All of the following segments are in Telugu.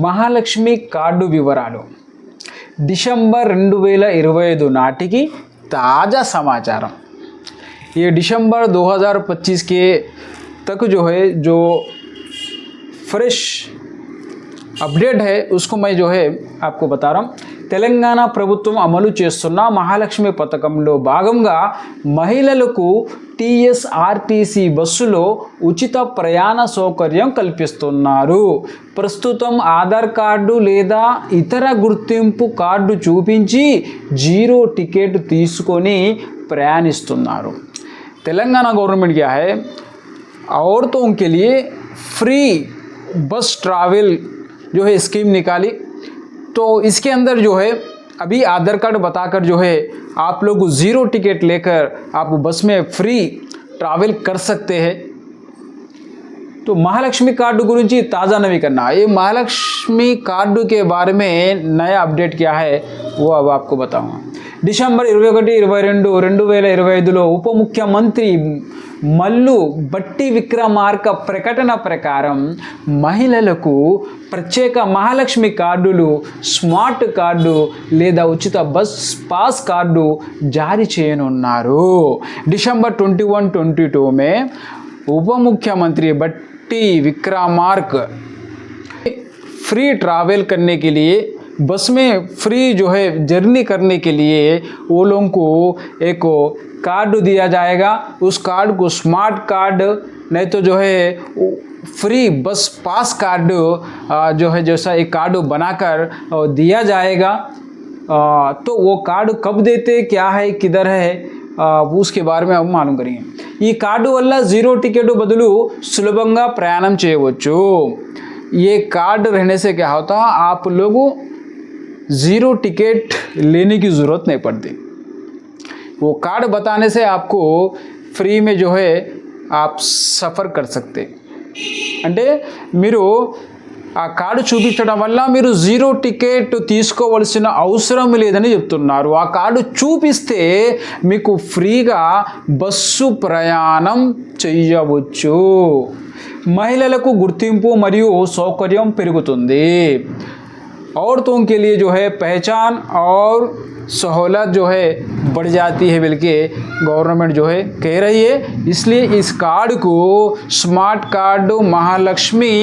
మహాలక్ష్మి కార్డు వివరాలు డిసెంబర్ 2025 నాటికి ताज़ा समाचार। ये दिसंबर 2025 के तक जो है जो फ्रेश अपडेट है उसको मैं जो है आपको बता रहा हूँ। తెలంగాణ ప్రభుత్వం అమలు చేస్తున్న మహాలక్ష్మి పథకంలో భాగంగా మహిళలకు టీఎస్ఆర్టీసీ బస్సులో ఉచిత ప్రయాణ సౌకర్యం కల్పిస్తున్నారు। ప్రస్తుతం ఆధార్ కార్డు లేదా ఇతర గుర్తింపు కార్డు చూపించి జీరో టికెట్ తీసుకొని ప్రయాణిస్తున్నారు। तेलंगाना गवर्नमेंट क्या है, औरतों के लिए फ्री बस ट्रैवल जो है स्कीम निकाली। तो इसके अंदर जो है अभी आधार कार्ड बताकर जो है आप लोग ज़ीरो टिकट लेकर आप बस में फ्री ट्रैवल कर सकते हैं। तो महालक्ष्मी कार्ड गुरुजी ताज़ा नवीकरण, ये महालक्ष्मी कार्ड के बारे में नया अपडेट क्या है वो अब आपको बताऊंगा। డిసెంబర్ 21-22-2025లో ఉప ముఖ్యమంత్రి మల్లు బట్టి విక్రమార్క ప్రకటన ప్రకారం మహిళలకు ప్రత్యేక మహాలక్ష్మి కార్డులు, స్మార్ట్ కార్డు లేదా ఉచిత బస్ పాస్ కార్డు జారీ చేయనున్నారు। డిసెంबर 21-22 में उप मुख्यमंत्री बट्टी विक्रमार्क फ्री ट्रैवल करने के लिए बस में फ्री जो है जर्नी करने के लिए वो लोगों को एक कार्ड दिया जाएगा। उस कार्ड को स्मार्ट कार्ड नहीं तो जो है फ्री बस पास कार्ड जो है जैसा एक कार्ड बनाकर दिया जाएगा। तो वो कार्ड कब देते, क्या है, किधर है, उसके बारे में अब मालूम करेंगे। ఈ కార్డు వల్ల జీరో టికెట్ బదులు సులభంగా ప్రయాణం చేయవచ్చు। ये कार्ड रहने से क्या होता है, आप लोगों ज़ीरो टिकट लेने की ज़रूरत नहीं पड़ती। वो कार्ड बताने से आपको फ्री में जो है आप सफ़र कर सकते। అంటే మీరు ఆ కార్డు చూపించడం వల్ల మీరు జీరో టికెట్ తీసుకోవాల్సిన అవసరం లేదని చెప్తున్నారు। ఆ కార్డు చూపిస్తే మీకు ఫ్రీగా బస్సు ప్రయాణం చేయవచ్చు। మహిళలకు గుర్తింపు మరియు సౌకర్యం పెరుగుతుంది। औरतों के लिए जो है पहचान और सहूलत जो है बढ़ जाती है बल्कि गवर्नमेंट जो है कह रही है। इसलिए इस कार्ड को स्मार्ट कार्ड महालक्ष्मी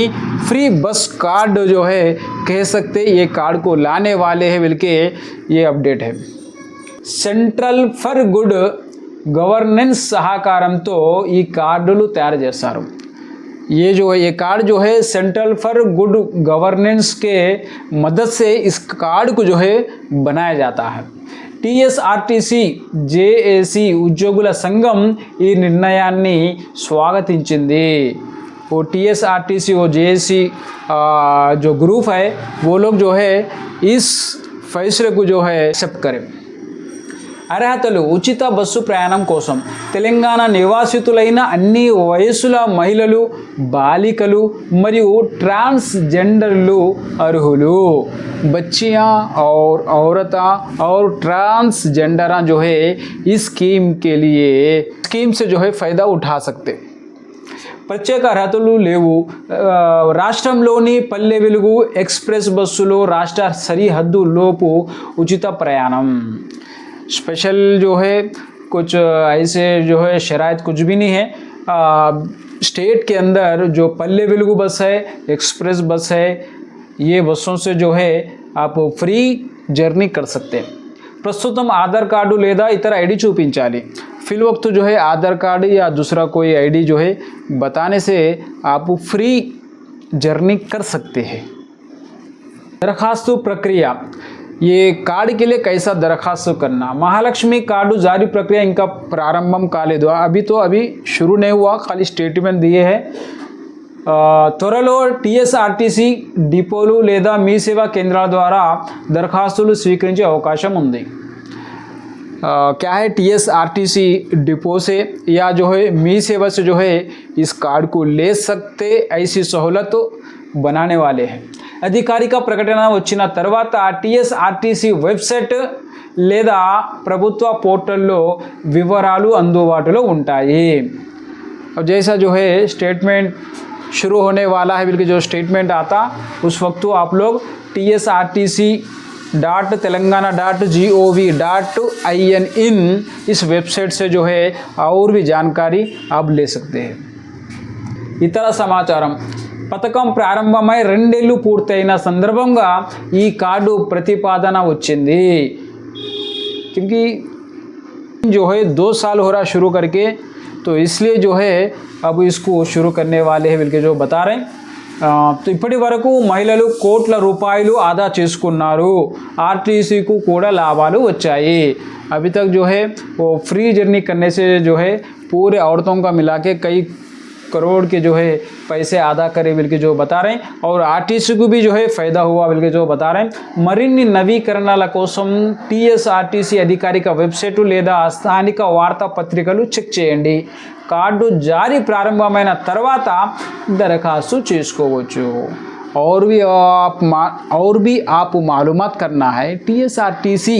फ्री बस कार्ड जो है कह सकते, ये कार्ड को लाने वाले हैं बल्कि ये अपडेट है। సెంట్రల్ ఫర్ గుడ్ గవర్నెన్స్ సహకారంతో ఈ కార్డులు తయారు చేస్తారు। ये जो है ये कार्ड जो है सेंट्रल फॉर गुड गवर्नेंस के मदद से इस कार्ड को जो है बनाया जाता है। టీఎస్ఆర్టీసీ జేఏసీ ఉద్యోగుల సంఘం ఈ నిర్ణయాన్ని స్వాగతించింది। वो टीएसआरटीसी वो जेएसी जो ग्रुप है वो लोग जो है इस फैसले को जो है एक्सेप्ट करें। అర్హతలు ఉచిత బస్సు ప్రయాణం కోసం తెలంగాణ నివాసితులైన అన్ని వయసుల మహిళలు, బాలికలు మరియు ట్రాన్స్జెండర్లు అర్హులు। बच्चियां और औरतें और ट्रांसजेंडर जो है इस स्कीम से जो है फ़ायदा उठा सकते। ప్రత్యేక అర్హతలు లేవు। రాష్ట్రంలోని పల్లె వెలుగు ఎక్స్ప్రెస్ బస్సులో రాష్ట్ర సరిహద్దు లోపు ఉచిత ప్రయాణం। स्पेशल जो है कुछ ऐसे जो है शराइत कुछ भी नहीं है। स्टेट के अंदर जो पल्ले वेलुगु बस है, एक्सप्रेस बस है, ये बसों से जो है आप फ्री जर्नी कर सकते हैं। ప్రస్తుతం ఆధార్ కార్డు లేదా ఇతర ఐడి చూపించాలి। फिल वक्त जो है आधार कार्ड या दूसरा कोई आईडी जो है बताने से आप फ्री जर्नी कर सकते हैं। दरखास्त प्रक्रिया, ये कार्ड के लिए कैसा दरखास्त करना। महालक्ष्मी कार्ड जारी प्रक्रिया इनका प्रारंभम कालेदो, अभी शुरू नहीं हुआ, खाली स्टेटमेंट दिए हैं। త్వరలో టీఎస్ఆర్టీసీ డిపోలు లేదా మీ సేవా కేంద్రాల ద్వారా దరఖాస్తులు స్వీకరించే అవకాశం ఉంది। क्या है, टीएसआरटीसी डिपो से या जो है मी सेवा से जो है इस कार्ड को ले सकते, ऐसी सहूलत बनाने वाले हैं। అధికారిక ప్రకటన వచ్చిన తర్వాత టీఎస్ఆర్టీసీ వెబ్సైట్ లేదా ప్రభుత్వ పోర్టల్లో వివరాలు అందుబాటులో ఉంటాయి। अब जैसा जो है स्टेटमेंट शुरू होने वाला है बिल्कुल जो स्टेटमेंट आता उस वक्त तो आप लोग tsrtc.telangana.gov.in इस वेबसाइट से जो है और भी जानकारी आप ले सकते हैं। ఇతర సమాచారం పథకం ప్రారంభమై 2 ఏళ్ళు పూర్తయిన సందర్భంగా ఈ కార్డు ప్రతిపాదన వచ్చింది। क्योंकि जो है 2 साल हो रहा शुरू करके, तो इसलिए जो है अब इसको शुरू करने वाले हैं बिल्कुल जो बता रहे हैं। तो ఇప్పటి వరకు మహిళలు కోట్ల రూపాయలు ఆదా చేసుకున్నారు, ఆర్టీసీకు కూడా లాభాలు వచ్చాయి। अभी तक जो है वो फ्री जर्नी करने से जो है पूरे औरतों का मिला के कई करोड़ के जो है पैसे आदा करे बिल्कुल जो बता रहे हैं। और आरटीसी को भी जो है फ़ायदा हुआ बिल्कुल जो बता रहे हैं। మరిన్ని నవీకరణల కోసం టీఎస్ఆర్టీసీ అధికారిక వెబ్సైట్ లేదా స్థానిక వార్తాపత్రికలు చెక్ చేయండి। కార్డు జారీ ప్రారంభమైన తర్వాత దరఖాస్తు చేసుకోవచ్చు। और भी आप मालूमात करना है टीएसआरटीसी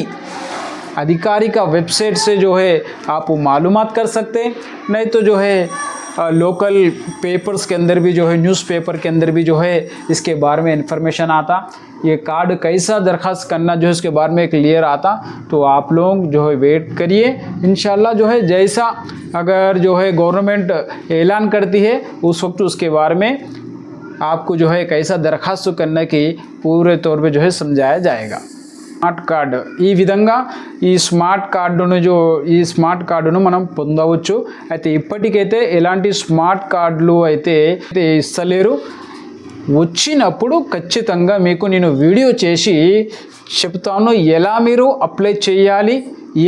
आधिकारिक वेबसाइट से जो है आप मालूमात कर सकते हैं। नहीं तो जो है लोकल पेपर्स के अंदर भी जो है न्यूज़पेपर के अंदर भी जो है इसके बारे में इन्फॉर्मेशन आता, ये कार्ड कैसा दरख्वास्त करना जो है इसके बारे में क्लियर आता। तो आप लोग जो है वेट करिए, इंशाल्लाह जो है जैसा अगर जो है गवर्नमेंट ऐलान करती है उस वक्त उसके बारे में आपको जो है कैसा दरख्वास्त करने की पूरे तौर पे जो है समझाया जाएगा। స్మార్ట్ కార్డు ఈ విధంగా ఈ స్మార్ట్ కార్డును మనం పొందవచ్చు। అయితే ఇప్పటికైతే ఎలాంటి స్మార్ట్ కార్డులు అయితే ఇస్తలేరు। వచ్చినప్పుడు ఖచ్చితంగా మీకు నేను వీడియో చేసి చెప్తాను ఎలా మీరు అప్లై చేయాలి,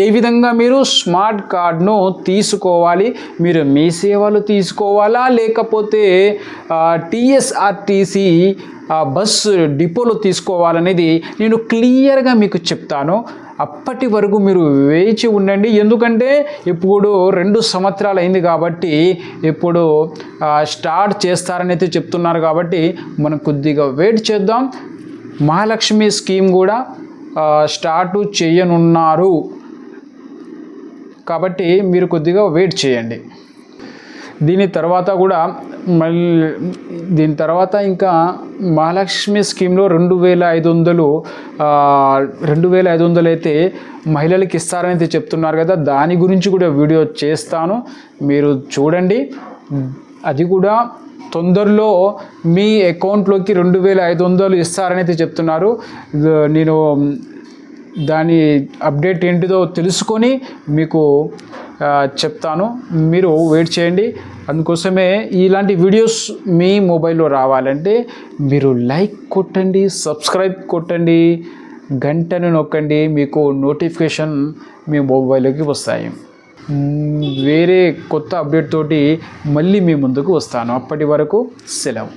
ఏ విధంగా మీరు స్మార్ట్ కార్డును తీసుకోవాలి, మీరు మీ సేవలు తీసుకోవాలా లేకపోతే టీఎస్ఆర్టీసీ బస్సు డిపోలో తీసుకోవాలనేది నేను క్లియర్గా మీకు చెప్తాను। అప్పటి వరకు మీరు వేచి ఉండండి, ఎందుకంటే ఇప్పుడు 2 సంవత్సరాలు అయింది కాబట్టి ఇప్పుడు స్టార్ట్ చేస్తారని అయితే చెప్తున్నారు కాబట్టి మనం కొద్దిగా వెయిట్ చేద్దాం। మహాలక్ష్మి స్కీమ్ కూడా స్టార్ట్ చేయనున్నారు కాబట్టి మీరు కొద్దిగా వెయిట్ చేయండి। దీని తర్వాత కూడా దీని తర్వాత ఇంకా మహాలక్ష్మి స్కీమ్లో 2500 అయితే మహిళలకు ఇస్తారని అయితే చెప్తున్నారు కదా, దాని గురించి కూడా వీడియో చేస్తాను, మీరు చూడండి। అది కూడా తొందరలో మీ అకౌంట్లోకి 2500 ఇస్తారని అయితే చెప్తున్నారు। నేను దాని అప్డేట్ ఏంటిదో తెలుసుకొని మీకు చెప్తాను, మీరు వెయిట్ చేయండి। అందుకోసమే ఇలాంటి వీడియోస్ మీ మొబైల్లో రావాలంటే మీరు లైక్ కొట్టండి, సబ్స్క్రైబ్ కొట్టండి, గంటను నొక్కండి, మీకు నోటిఫికేషన్ మీ మొబైల్లోకి వస్తాయి। వేరే కొత్త అప్డేట్ తోటి మళ్ళీ మీ ముందుకు వస్తాను, అప్పటి వరకు సెలవు।